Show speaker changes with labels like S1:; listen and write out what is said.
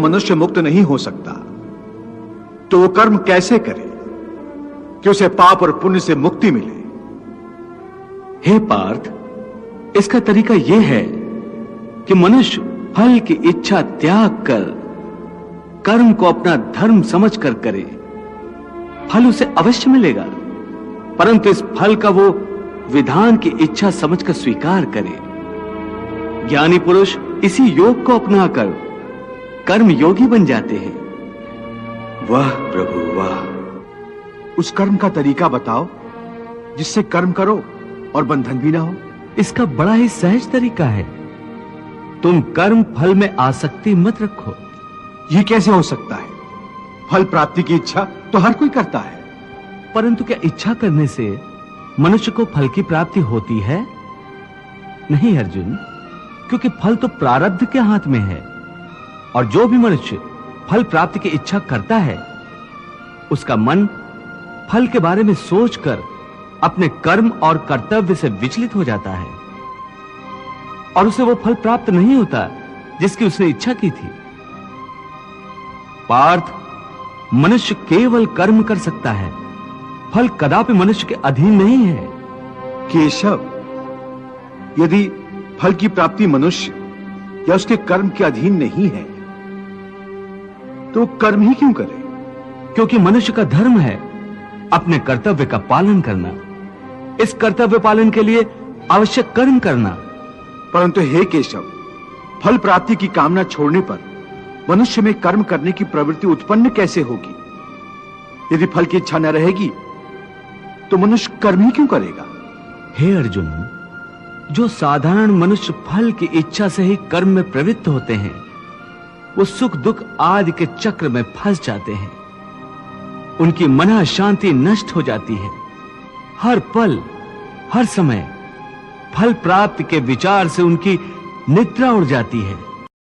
S1: मनुष्य मुक्त नहीं हो सकता, तो वो कर्म कैसे करे कि उसे पाप और पुण्य से मुक्ति मिले?
S2: हे पार्थ, इसका तरीका यह है कि मनुष्य फल की इच्छा त्याग कर कर्म को अपना धर्म समझकर करे। फल उसे अवश्य मिलेगा, परंतु इस फल का वो विधान की इच्छा समझकर स्वीकार करे। ज्ञानी पुरुष इसी योग को अपनाकर कर्म योगी बन जाते हैं।
S1: वाह प्रभु वाह, उस कर्म का तरीका बताओ जिससे कर्म करो और बंधन भी ना हो।
S2: इसका बड़ा ही सहज तरीका है। तुम कर्म फल में आसक्ति मत रखो।
S1: यह कैसे हो सकता है? फल प्राप्ति की इच्छा तो हर कोई करता है।
S2: परंतु क्या इच्छा करने से मनुष्य को फल की प्राप्ति होती है? नहीं अर्जुन, क्योंकि फल तो प्रारब्ध के हाथ में है, और जो भी मनुष्य फल प्राप्ति की इच्छा करता है उसका मन फल के बारे में सोचकर अपने कर्म और कर्तव्य से विचलित हो जाता है, और उसे वो फल प्राप्त नहीं होता जिसकी उसने इच्छा की थी। पार्थ, मनुष्य केवल कर्म कर सकता है, फल कदापि मनुष्य के अधीन नहीं है।
S1: केशव, यदि फल की प्राप्ति मनुष्य या उसके कर्म के अधीन नहीं है, तो कर्म ही क्यों करे?
S2: क्योंकि मनुष्य का धर्म है अपने कर्तव्य का पालन करना। इस कर्तव्य पालन के लिए आवश्यक कर्म करना।
S1: परंतु हे केशव, फल प्राप्ति की कामना छोड़ने पर मनुष्य में कर्म करने की प्रवृत्ति उत्पन्न कैसे होगी? यदि फल की इच्छा न रहेगी तो मनुष्य कर्म ही क्यों करेगा?
S2: हे अर्जुन, जो साधारण मनुष्य फल की इच्छा से ही कर्म में प्रवृत्त होते हैं, वो सुख दुख आदि के चक्र में फंस जाते हैं। उनकी मन शांति नष्ट हो जाती है। हर पल हर समय फल प्राप्ति के विचार से उनकी निद्रा उड़ जाती है।